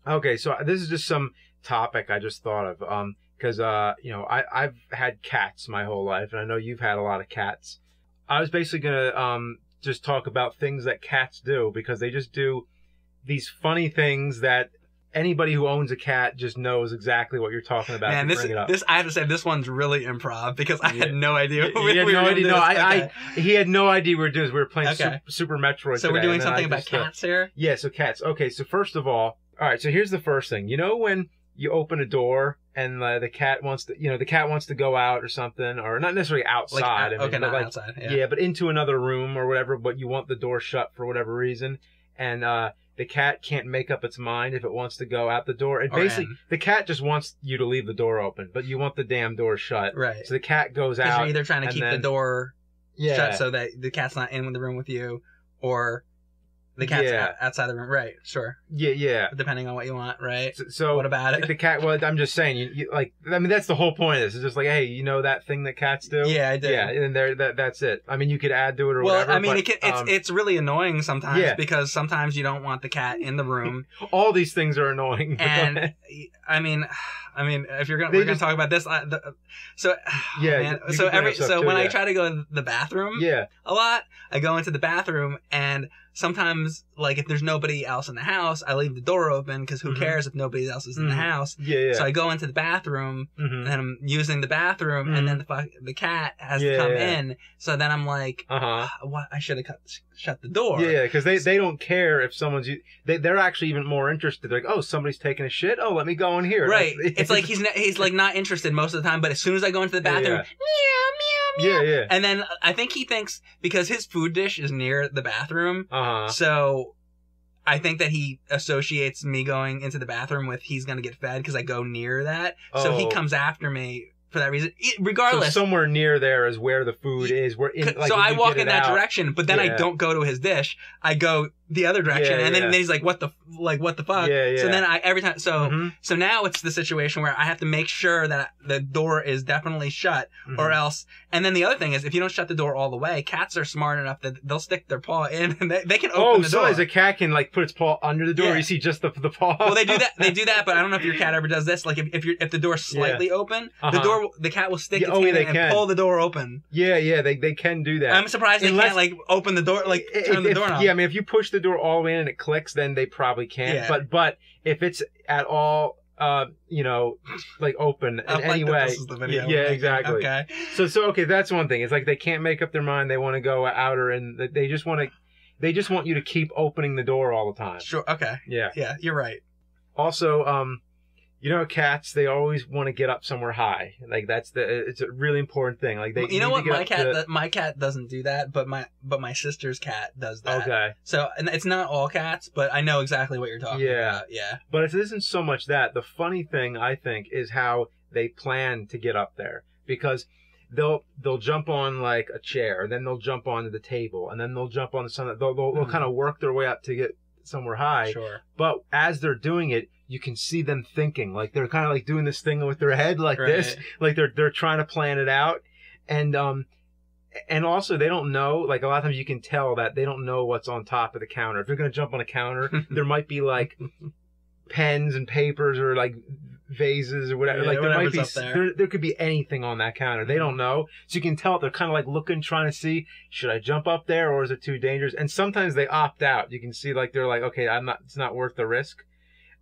Okay, so this is just some topic I just thought of. Because I've had cats my whole life, and I know you've had a lot of cats. I was basically gonna just talk about things that cats do, because they just do these funny things that anybody who owns a cat just knows exactly what you're talking about. Man, this I have to say, this one's really improv, because I had no idea. He had no idea. No, he had no idea we were doing this. We were playing Super Metroid. So today, we're doing something about cats here. Yeah, so cats. Okay, so first of all right. So here's the first thing. You know when you open a door and the cat wants to go out or something, or not necessarily outside. Not outside. Yeah, but into another room or whatever. But you want the door shut for whatever reason, and the cat can't make up its mind if it wants to go out the door. And basically, the cat just wants you to leave the door open, but you want the damn door shut. Right. So the cat goes out. You're either trying to keep the door shut so that the cat's not in the room with you, or the cat's outside the room. Right. Sure. Yeah. Depending on what you want, right? So what about it? The cat. Well, I'm just saying. You that's the whole point of this. It's just like, hey, you know that thing that cats do? Yeah, I do. Yeah, and that's it. I mean, you could add to it or whatever. Well, I mean, it's really annoying sometimes because sometimes you don't want the cat in the room. All these things are annoying. And I mean, if we're gonna talk about this, so when I try to go to the bathroom, a lot, I go into the bathroom, and sometimes, like, if there's nobody else in the house, I leave the door open, because who cares if nobody else is in the house? So I go into the bathroom, and I'm using the bathroom, and then the cat has to come in. So then I'm like, what? I should have shut the door. Yeah, because they don't care if someone's... They're actually even more interested. They're like, oh, somebody's taking a shit? Oh, let me go in here. Right. It's like he's like not interested most of the time, but as soon as I go into the bathroom, meow, meow, meow. Yeah. And then I think he thinks, because his food dish is near the bathroom, so I think that he associates me going into the bathroom with he's going to get fed because I go near that. So he comes after me for that reason. Regardless. So somewhere near there is where the food is. So I walk in that direction, but then I don't go to his dish. I go the other direction, and then he's like, what the fuck? So then every time, so now it's the situation where I have to make sure that the door is definitely shut, or else. And then the other thing is, if you don't shut the door all the way, cats are smart enough that they'll stick their paw in, and they can open the door. So as a cat can like put its paw under the door, or you see just the paw. Well, they do that, but I don't know if your cat ever does this. Like if the door's slightly open, the cat will stick its hand in and pull the door open. Yeah, they can do that. I'm surprised they can't like open the door, like turn the doorknob. Yeah, I mean, if you push the door all the way in and it clicks, then they probably can't. Yeah. But if it's at all, like open in any way. This is the video. Yeah, exactly. Okay. So okay, that's one thing. It's like they can't make up their mind. They want to go out or in. They just want you to keep opening the door all the time. Sure. Okay. Yeah. Yeah, you're right. Also, cats, they always want to get up somewhere high. Like it's a really important thing. Like they. You know what? My cat doesn't do that, but my sister's cat does that. Okay. So, and it's not all cats, but I know exactly what you're talking about. Yeah. But it isn't so much that. The funny thing, I think, is how they plan to get up there, because they'll jump on like a chair, and then they'll jump onto the table, and then they'll jump on the sun. They'll kind of work their way up to get somewhere high. Sure. But as they're doing it, you can see them thinking, like they're kind of like doing this thing with their head like this, like they're trying to plan it out. And also they don't know, like a lot of times you can tell that they don't know what's on top of the counter. If they're going to jump on a counter, there might be like pens and papers or like vases or whatever. Like there might be, there could be anything on that counter. They don't know. So you can tell they're kind of like looking, trying to see, should I jump up there or is it too dangerous? And sometimes they opt out. You can see like, they're like, okay, it's not worth the risk.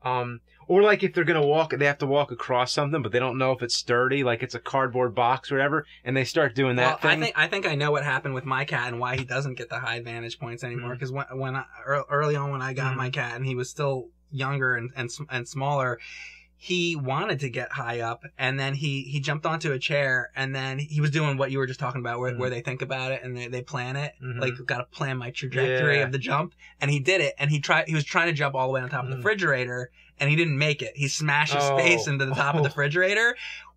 Or like if they're going to walk, they have to walk across something, but they don't know if it's sturdy, like it's a cardboard box or whatever, and they start doing that thing. I think I know what happened with my cat and why he doesn't get the high vantage points anymore. Because early on when I got my cat and he was still younger and smaller, he wanted to get high up, and then he jumped onto a chair, and then he was doing what you were just talking about, where they think about it and they plan it, like, got to plan my trajectory of the jump, and he did it, and he was trying to jump all the way on top of the refrigerator, and he didn't make it. He smashed his face into the top of the refrigerator,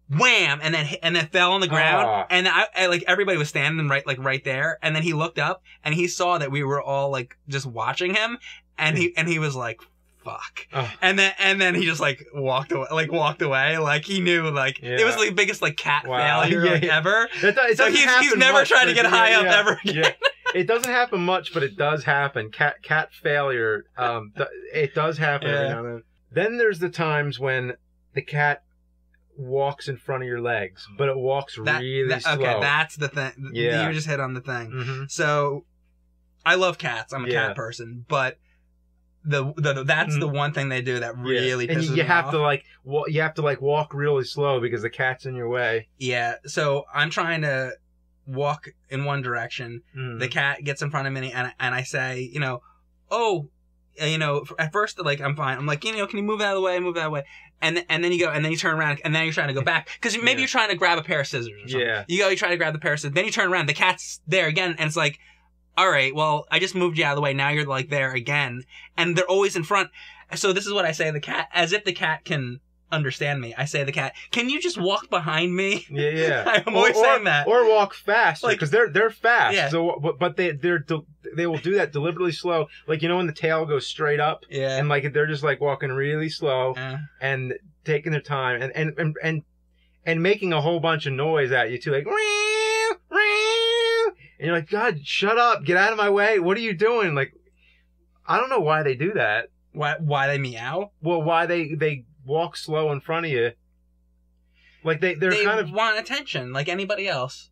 wham, and then fell on the ground, and I like everybody was standing right there, and then he looked up, and he saw that we were all like just watching him, and he was like, fuck. And then he just like walked away. Like he knew it was the biggest like cat failure ever. So he's never tried to get high up ever again. It doesn't happen much, but it does happen. Cat failure. It does happen every now and then. Then there's the times when the cat walks in front of your legs, but it walks really slow. Okay, that's the thing. Yeah. You just hit on the thing. Mm-hmm. So, I love cats. I'm a cat person, but that's the one thing they do that really pisses me off. You have to walk really slow because the cat's in your way. Yeah. So I'm trying to walk in one direction. The cat gets in front of me, and I say, at first, like, I'm fine. I'm like, can you move out of the way? Move out of the way. And then you go, and then you turn around, and then you're trying to go back. Because maybe you're trying to grab a pair of scissors or something. Yeah. You try to grab the pair of scissors. Then you turn around, the cat's there again, and it's like, all right, well, I just moved you out of the way. Now you're, like, there again. And they're always in front. So this is what I say to the cat, as if the cat can understand me. I say to the cat, can you just walk behind me? Yeah. I'm always saying that. Or walk faster, because they're fast. Yeah. So, but they will do that deliberately slow. Like, when the tail goes straight up. Yeah. And, like, they're just, like, walking really slow and taking their time and making a whole bunch of noise at you, too. Like, and you're like, God, shut up. Get out of my way. What are you doing? Like, I don't know why they do that. Why they meow? Well, why they walk slow in front of you. Like, they kind of want attention like anybody else.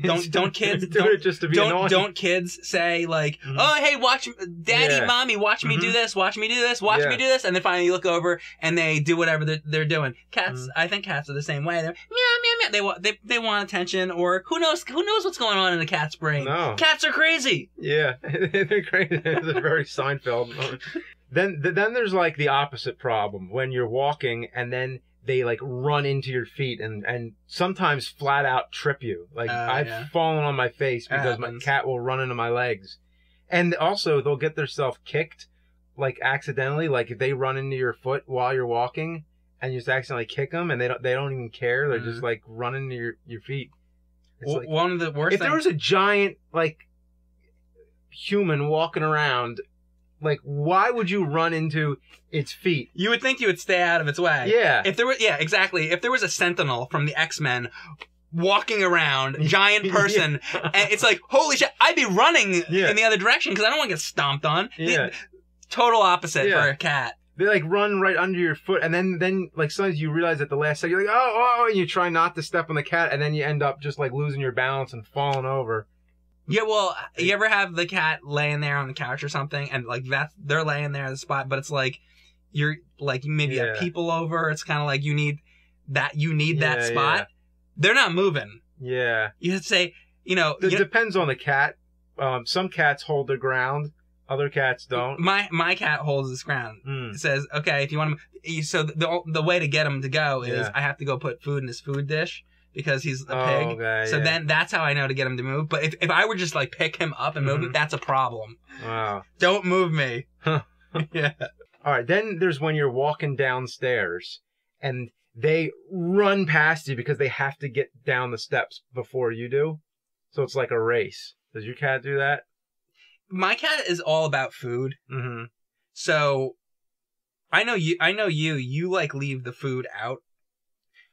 Don't kids do it just to be annoying? Don't kids say, like, oh, hey, watch daddy, mommy, watch me do this, watch me do this, watch me do this, and then finally you look over and they do whatever they're doing. Cats, I think cats are the same way. They're meow meow meow. They want attention, or who knows what's going on in a cat's brain. No. Cats are crazy. Yeah, they're crazy. It's a very Seinfeld moment. Then there's, like, the opposite problem when you're walking and then they, like, run into your feet and sometimes flat out trip you. Like, I've fallen on my face because my cat will run into my legs. And also, they'll get themselves kicked, like, accidentally. Like, if they run into your foot while you're walking and you just accidentally kick them and they don't even care. They're just, like, running into your feet. Well, like, one of the worst if there was a giant, like, human walking around, like, why would you run into its feet? You would think you would stay out of its way. Yeah. Exactly. If there was a Sentinel from the X-Men walking around, giant person, and it's like, holy shit, I'd be running in the other direction because I don't want to get stomped on. Yeah. Total opposite for a cat. They, like, run right under your foot, and then like, sometimes you realize at the last second, you're like, oh, and you try not to step on the cat, and then you end up just, like, losing your balance and falling over. Yeah, well, you ever have the cat laying there on the couch or something, and, like, they're laying there at the spot, but it's like, you're, like, maybe have people over, it's kind of like you need that spot. Yeah. They're not moving. Yeah. You have to say, It depends on the cat. Some cats hold their ground, other cats don't. My cat holds his ground. It says, okay, if you want to, so the way to get him to go is I have to go put food in his food dish. Because he's a pig. Okay, so then that's how I know to get him to move. But if I were just, like, pick him up and move him, that's a problem. Wow. Don't move me. Yeah. All right. Then there's when you're walking downstairs and they run past you because they have to get down the steps before you do. So it's like a race. Does your cat do that? My cat is all about food. Mm-hmm. So I know you like leave the food out.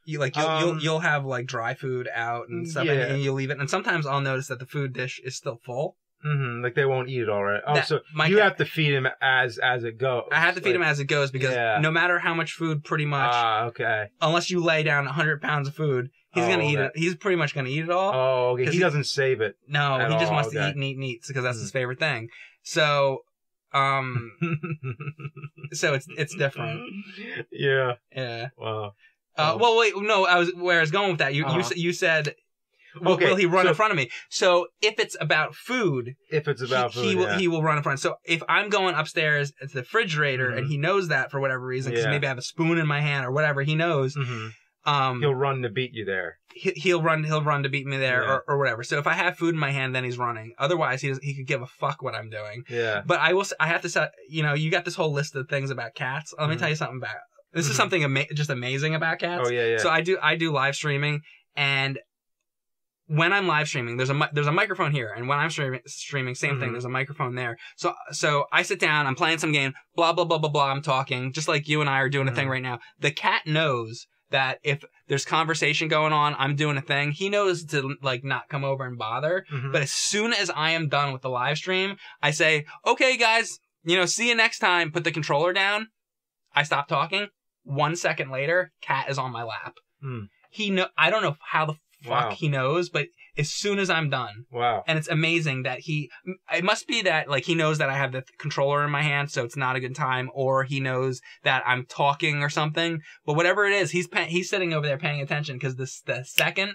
You'll have, like, dry food out and stuff, and you'll leave it. And sometimes I'll notice that the food dish is still full. Mm-hmm. Like, they won't eat it all right. Oh, so you have to feed him as it goes. I have to feed him as it goes because no matter how much food, pretty much, unless you lay down 100 pounds of food, he's gonna eat it. He's pretty much gonna eat it all. Oh, okay. He doesn't save it. No, he just wants to eat and eat and eat because that's his favorite thing. So, so it's different. Yeah. Yeah. Wow. Well, wait, no, where I was going with that. You said, will he run in front of me? So if it's about food, he will run in front. So if I'm going upstairs to the refrigerator and he knows that for whatever reason, because maybe I have a spoon in my hand or whatever, he knows. He'll run to beat you there. He'll run to beat me there or whatever. So if I have food in my hand, then he's running. Otherwise, he could give a fuck what I'm doing. Yeah. But I have to say, you got this whole list of things about cats. Let me tell you something about. This is something just amazing about cats. Oh yeah. So I do live streaming, and when I'm live streaming, there's a microphone here, and when I'm streaming, same thing. There's a microphone there. So I sit down, I'm playing some game, blah blah blah blah blah. I'm talking, just like you and I are doing a thing right now. The cat knows that if there's conversation going on, I'm doing a thing. He knows to, like, not come over and bother. But as soon as I am done with the live stream, I say, okay, guys, see you next time. Put the controller down. I stop talking. 1 second later, cat is on my lap. Hmm. I don't know how the fuck Wow. he knows, but as soon as I'm done, Wow. and it's amazing that it must be that like he knows that I have the controller in my hand, so it's not a good time, or he knows that I'm talking or something. But whatever it is, he's sitting over there paying attention, because the second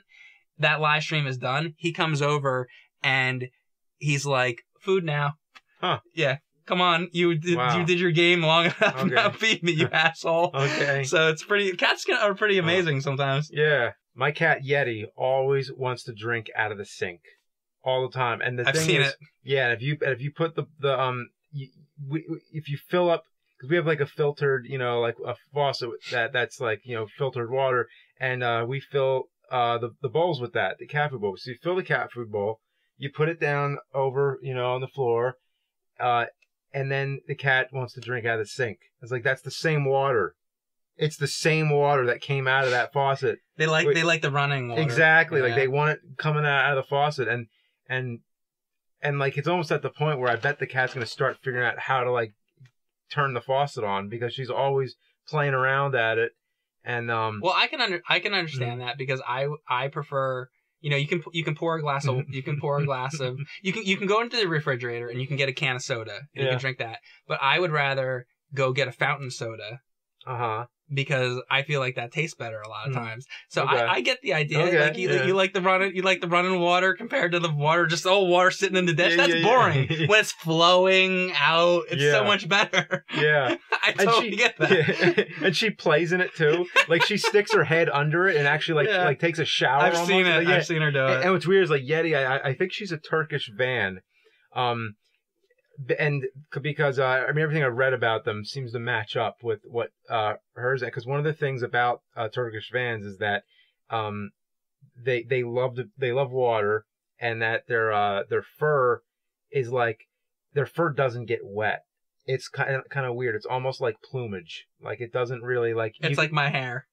that live stream is done, he comes over and he's like, food now. Huh. Yeah. Come on, you did your game long enough. Okay. Now feed me, you asshole. Okay. So it's cats are pretty amazing sometimes. Yeah. My cat Yeti always wants to drink out of the sink all the time. And I've seen it. Yeah, if you put if you fill up, because we have like a filtered, like a faucet that's like, filtered water, and we fill the bowls with that, the cat food bowl. So you fill the cat food bowl, you put it down over, on the floor, and then the cat wants to drink out of the sink. It's like, that's the same water. It's the same water that came out of that faucet. They like the running water. Exactly. Yeah. Like, they want it coming out of the faucet, and like, it's almost at the point where I bet the cat's going to start figuring out how to like turn the faucet on, because she's always playing around at it. And well, I can understand that, because I prefer, you can pour a glass of you can go into the refrigerator and you can get a can of soda and you can drink that. But I would rather go get a fountain soda. Because I feel like that tastes better a lot of times. So Okay. I get the idea. Okay, Like you like the running water compared to the water, just water sitting in the dish. That's boring. When it's flowing out, it's so much better. Yeah. I totally get that. Yeah. And she plays in it too. Like, she sticks her head under it and actually like takes a shower. I've seen it. I've seen her do it. And what's weird is like Yeti, I think she's a Turkish van. And because I mean, everything I read about them seems to match up with what hers. Because one of the things about Turkish vans is that they love water, and that their fur is like, their fur doesn't get wet. It's kind of weird. It's almost like plumage. Like, it doesn't really like. It's like my hair.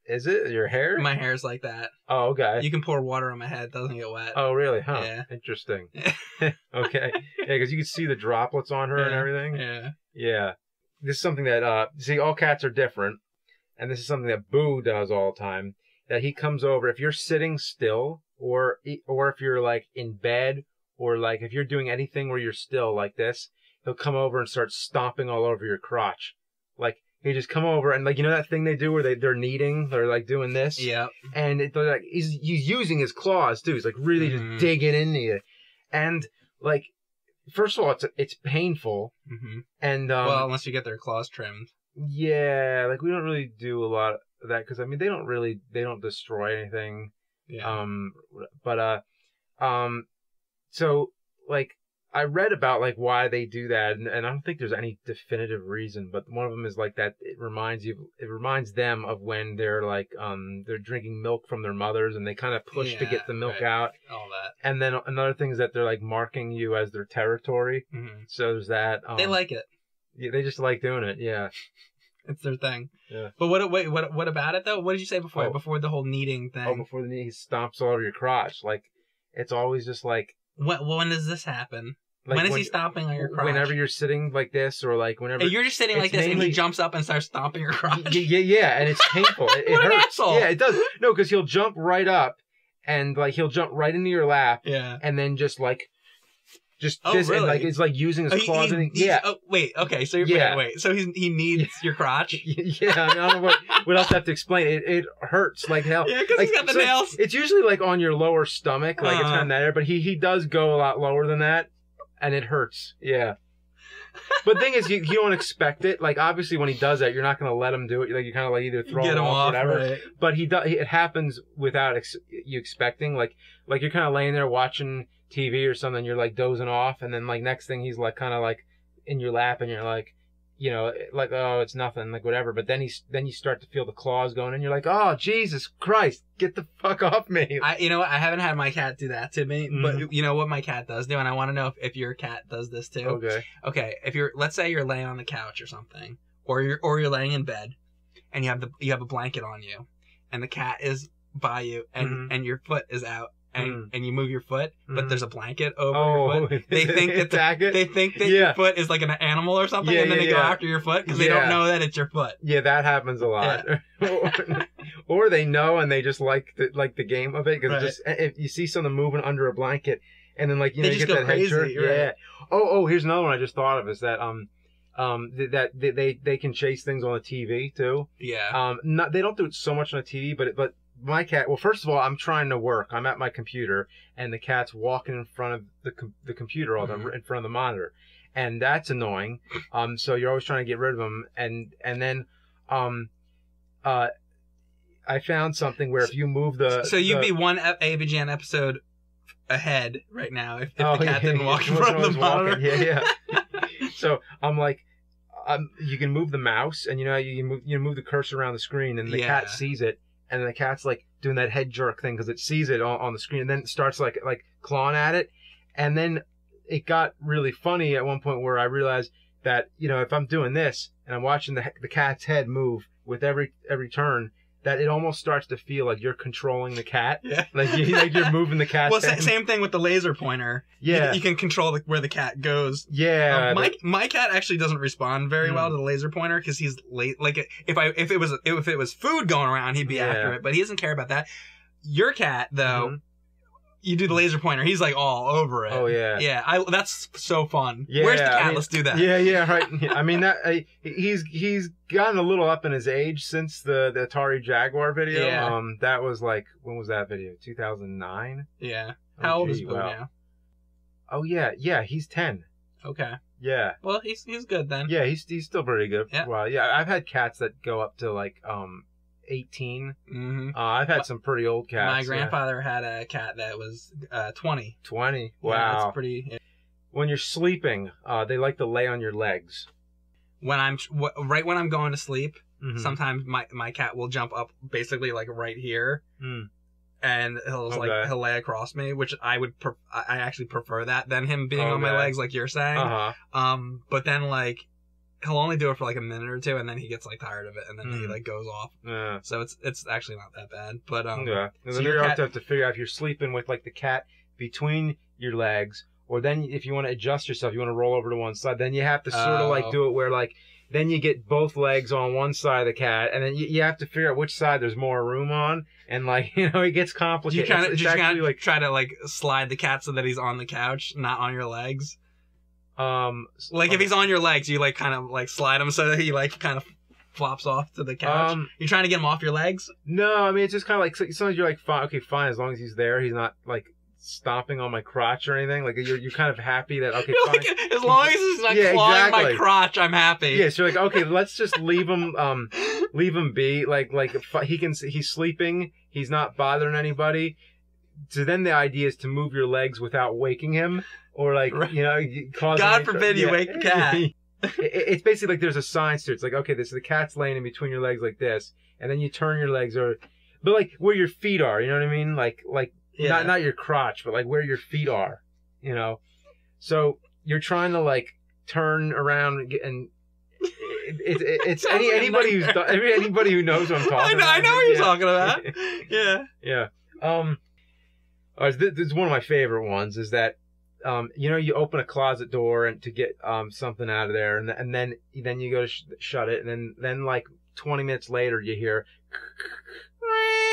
Is it your hair? My hair's like that. Oh, okay. You can pour water on my head; it doesn't get wet. Oh, really? Huh. Yeah. Interesting. Okay. Yeah, because you can see the droplets on her and everything. Yeah. Yeah. This is something that see, all cats are different, and this is something that Boo does all the time. That he comes over if you're sitting still, or if you're like in bed, or like if you're doing anything where you're still like this, he'll come over and start stomping all over your crotch. Like, he just come over and, like, that thing they do where they're kneading, they're like doing this. Yeah. And they're like, he's using his claws too. He's like really just digging into you. And like, first of all, it's painful. And well, unless you get their claws trimmed. Yeah, like, we don't really do a lot of that, because I mean, they don't destroy anything. Yeah. So like, I read about like why they do that, and I don't think there's any definitive reason, but one of them is like that it reminds them of when they're like they're drinking milk from their mothers, and they kind of push to get the milk out. All that. And then another thing is that they're like marking you as their territory. So there's that. They like it. Yeah, they just like doing it. Yeah. It's their thing. Yeah. But what about it though? What did you say before? Before the whole kneading thing. Oh, before the knee, he stomps all over your crotch. Like, it's always just like. When does this happen? Like, when is he stomping on your crotch? Whenever you're sitting like this, or like whenever you're just sitting like this, and he jumps up and starts stomping your crotch. Yeah, and it's painful. It what hurts. An asshole. Yeah, it does. No, because he'll jump right up, and like he'll jump right into your lap. Yeah. And then just this, really? and like it's like using his claws. Oh, wait. Okay. So wait. So he needs your crotch. Yeah. I don't know what else I have to explain. It hurts like hell. Yeah, because he's got the nails. It's usually like on your lower stomach, like it's kind of there. But he does go a lot lower than that, and it hurts. Yeah. But the thing is, you don't expect it. Like, obviously, when he does that, you're not going to let him do it. Like, you kind of like either throw him off or whatever. Right. But it happens without you expecting. Like you're kind of laying there watching TV or something. You're like dozing off, and then like next thing he's like kind of like in your lap, and you're like, like, oh, it's nothing, like whatever. But then you start to feel the claws going, and you're like, oh, Jesus Christ, get the fuck off me. I haven't had my cat do that to me, but you know what my cat does do, and I want to know if your cat does this too. Okay. If let's say you're laying on the couch or something, or you're laying in bed, and you have a blanket on you, and the cat is by you, and your foot is out, and you move your foot, but there's a blanket over your foot. They think that your foot is like an animal or something, and then they go after your foot because they don't know that it's your foot. Yeah, that happens a lot. Or they know and they just like the game of it because just if you see something moving under a blanket and then you get that crazy, head jerk. right? Yeah. Oh, here's another one I just thought of is that that they can chase things on the TV too. Yeah. They don't do it so much on the TV, but my cat. Well, first of all, I'm trying to work. I'm at my computer, and the cat's walking in front of the computer, in front of the monitor, and that's annoying. So you're always trying to get rid of them, and then I found something where if you move so you'd be one ABGN episode ahead right now if the cat didn't walk in front of the monitor. Yeah. So I'm like, you can move the mouse, and you move the cursor around the screen, and the cat sees it, and the cat's doing that head jerk thing because it sees it on the screen, and then it starts like clawing at it, and then it got really funny at one point where I realized that if I'm doing this and I'm watching the cat's head move with every turn, that it almost starts to feel like you're controlling the cat. Yeah. Like you're moving the cat. Well, same thing with the laser pointer. Yeah. You can control where the cat goes. Yeah. My cat actually doesn't respond very well to the laser pointer because he's late. Like if it was food going around, he'd be after it, but he doesn't care about that. Your cat though, you do the laser pointer, he's all over it. Oh yeah. Yeah. That's so fun. Yeah. Where's the cat? Let's do that. Yeah. Right. I mean he's gotten a little up in his age since the Atari Jaguar video. Yeah. That was when was that video? 2009. Yeah. How old is Boo now? Oh yeah. He's 10. Okay. Yeah. Well, he's good then. Yeah, he's still pretty good. Yeah. Well, yeah, I've had cats that go up to 18. Mm-hmm. I've had some pretty old cats. My grandfather had a cat that was 20. 20. Wow. Yeah, that's pretty. Yeah. When you're sleeping, they like to lay on your legs. When I'm going to sleep, sometimes my cat will jump up basically right here. And he'll lay across me, which I actually prefer that than him being on my legs like you're saying. But then he'll only do it for a minute or two, and then he gets tired of it, and then he goes off. Yeah. So it's actually not that bad. But yeah. And then you have to figure out if you're sleeping with the cat between your legs, or then if you want to adjust yourself, you want to roll over to one side, then you have to sort of do it where then you get both legs on one side of the cat, and then you have to figure out which side there's more room on, and it gets complicated. You try to slide the cat so that he's on the couch, not on your legs. If he's on your legs, you kind of slide him so that he kind of flops off to the couch. You're trying to get him off your legs? No, I mean it's just kind of sometimes you're fine, okay, fine, as long as he's there, he's not stomping on my crotch or anything. You're kind of happy that okay, fine. As long as he's not clawing my crotch, I'm happy. Yeah, so you're okay, let's just leave him be. He's sleeping, he's not bothering anybody. So then the idea is to move your legs without waking him, or causing. God forbid you wake the cat. It's basically there's a science to it. It's okay, this the cat's laying in between your legs like this, and then you turn your legs but where your feet are, you know what I mean? Not your crotch, but where your feet are, So you're trying to turn around and it's anybody who knows what I'm talking about. I know what you're talking about. Yeah. Yeah. This is one of my favorite ones. Is that you open a closet door and to get something out of there, and then you go to shut it, and then 20 minutes later you hear.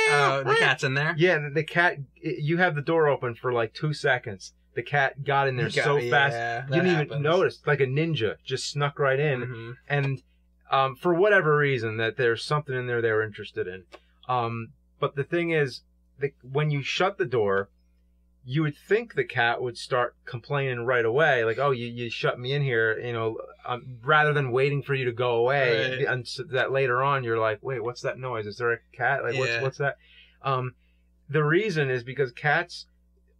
Oh, the cat's in there? Yeah, and the cat, you have the door open for 2 seconds. The cat got in there so fast, you didn't even notice. Like a ninja, just snuck right in. And for whatever reason, that there's something in there they were interested in. But the thing is, when you shut the door, you would think the cat would start complaining right away. Oh, you shut me in here, rather than waiting for you to go away. Right. And so that later on, you're wait, what's that noise? Is there a cat? What's that? The reason is because cats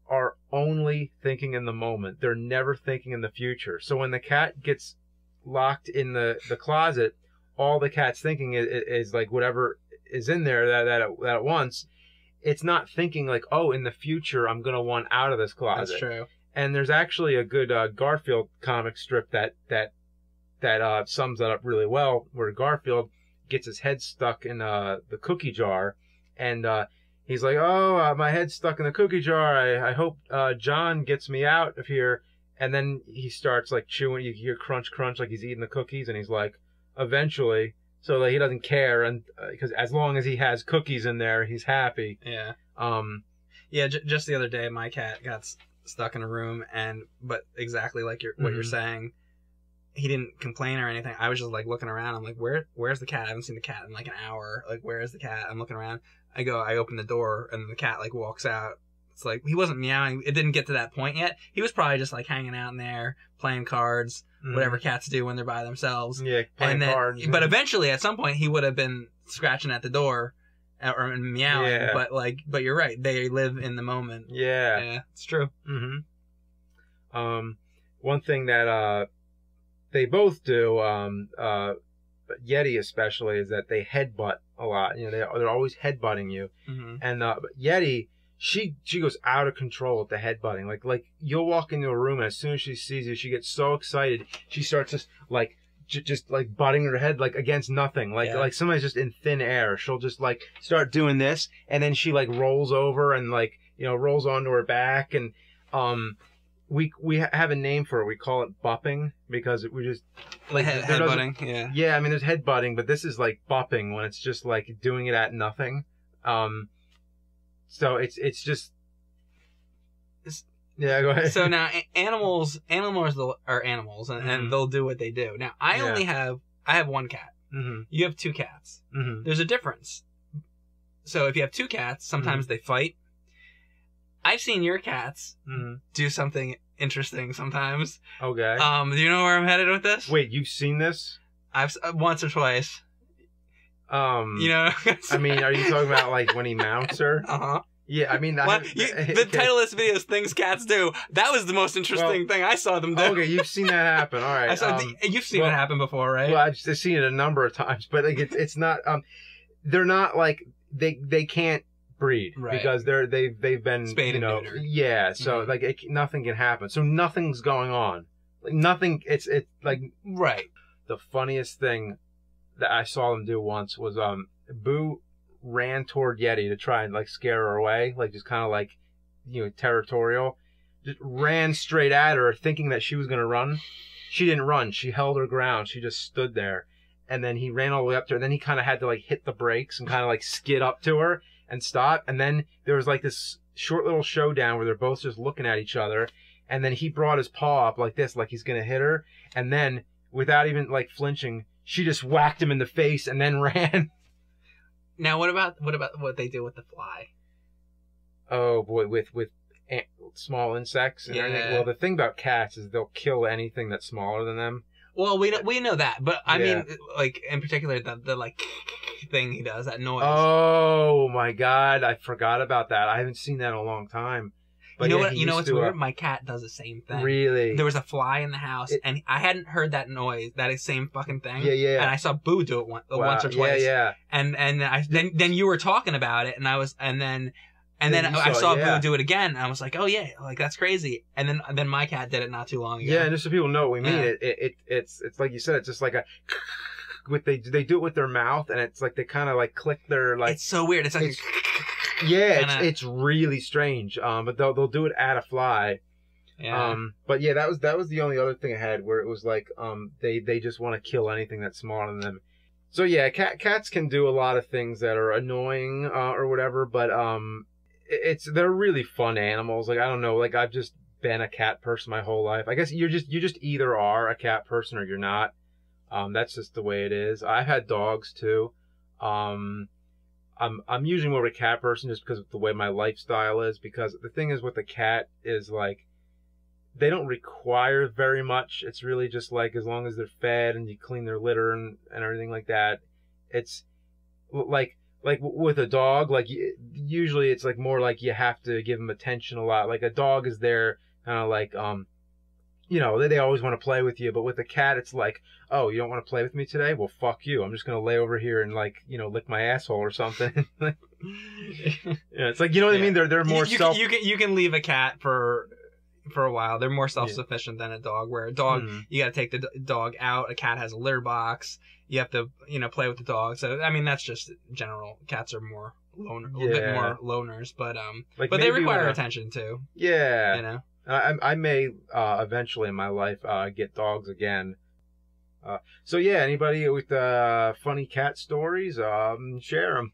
are only thinking in the moment. They're never thinking in the future. So when the cat gets locked in the closet, all the cat's thinking is whatever is in there that it wants. It's not thinking oh, in the future I'm gonna want out of this closet. That's true. And there's actually a good Garfield comic strip that sums that up really well, where Garfield gets his head stuck in the cookie jar, and he's like, oh, my head's stuck in the cookie jar. I hope John gets me out of here. And then he starts like chewing. You hear crunch, crunch, like he's eating the cookies. And he's like, eventually. So like he doesn't care, and because as long as he has cookies in there, he's happy. Yeah. Yeah. Just the other day, my cat got stuck in a room, but exactly like what you're saying, he didn't complain or anything. I was just like looking around. I'm like, where's the cat? I haven't seen the cat in like an hour. Like, where is the cat? I'm looking around. I open the door, and the cat like walks out. It's like he wasn't meowing. It didn't get to that point yet. He was probably just like hanging out in there, playing cards, whatever cats do when they're by themselves. Yeah, playing cards. But eventually, at some point, he would have been scratching at the door or meowing. Yeah. But you're right. They live in the moment. Yeah. Yeah, it's true. One thing that they both do, but Yeti especially, is that they headbutt a lot. You know, they're always headbutting you. And but Yeti, she goes out of control with the headbutting. Like you'll walk into a room, and as soon as she sees you, she gets so excited. She starts just like butting her head like against nothing. Like somebody's just in thin air. She'll just like start doing this, and then she like rolls over and like, you know, rolls onto her back. And we have a name for it. We call it bopping, because we just like headbutting. Yeah. Yeah, I mean, there's headbutting, but this is like bopping, when it's just like doing it at nothing. So it's just. Yeah, go ahead. So now animals are animals, and they'll do what they do. Now I have one cat. You have two cats. There's a difference. So if you have two cats, sometimes they fight. I've seen your cats do something interesting sometimes. Okay. Do you know where I'm headed with this? Wait, you've seen this? I've once or twice. You know. I mean, are you talking about like when he mounts her? Yeah, I mean, the title of this video is "Things Cats Do." That was the most interesting thing I saw them do. Okay, you've seen that happen. All right. You've seen it happen before, right? Well, I've just seen it a number of times, but like it's not. They're not like they can't breed, right? Because they've been spayed and neutered. Yeah, so like nothing can happen. So nothing's going on. Like nothing. It's like right. The funniest thing that I saw them do once was Boo ran toward Yeti to try and like scare her away, like just kind of like, you know, territorial. Just ran straight at her, thinking that she was gonna run. She didn't run. She held her ground. She just stood there, and then he ran all the way up to her. And then he kind of had to like hit the brakes and kind of like skid up to her and stop. And then there was like this short little showdown where they're both just looking at each other. And then he brought his paw up like this, like he's gonna hit her. And then without even like flinching, she just whacked him in the face and then ran. Now, what about what they do with the fly? Oh boy, with small insects and everything. Well, the thing about cats is they'll kill anything that's smaller than them. Well, we know that, but I mean, like in particular, the like thing he does, that noise. Oh my God, I forgot about that. I haven't seen that in a long time. But you know what's weird? My cat does the same thing. Really? There was a fly in the house, and I hadn't heard that noise, that same fucking thing. Yeah. And I saw Boo do it once or twice. Yeah. And then you were talking about it, and I saw Boo do it again, and I was like, oh yeah, like that's crazy. And then my cat did it not too long ago. Yeah, and just so people know what we mean, it's like you said, it's just like a. They do it with their mouth, and it's like they kind of like click their like. It's so weird. It's like. It's really strange. But they'll do it at a fly. Yeah. But yeah, that was the only other thing I had where it was like they just want to kill anything that's smaller than them. So yeah, cats can do a lot of things that are annoying or whatever, but they're really fun animals. Like I don't know, like I've just been a cat person my whole life. I guess you just either are a cat person or you're not. That's just the way it is. I've had dogs too. I'm usually more of a cat person just because of the way my lifestyle is. Because the thing is with a cat is like they don't require very much. It's really just like as long as they're fed and you clean their litter and everything like that. It's like with a dog, like usually it's like more like you have to give them attention a lot. Like a dog is there kind of like you know, they always want to play with you, but with a cat, it's like, oh, you don't want to play with me today? Well, fuck you. I'm just going to lay over here and, like, you know, lick my asshole or something. Yeah, it's like, you know what I mean? They're more You can leave a cat for a while. They're more self-sufficient than a dog, where a dog, you got to take the dog out. A cat has a litter box. You have to, you know, play with the dog. So, I mean, that's just general. Cats are more a little bit more loners, but like but they require attention too. Yeah, you know. I may eventually in my life get dogs again. So yeah, anybody with funny cat stories, share them.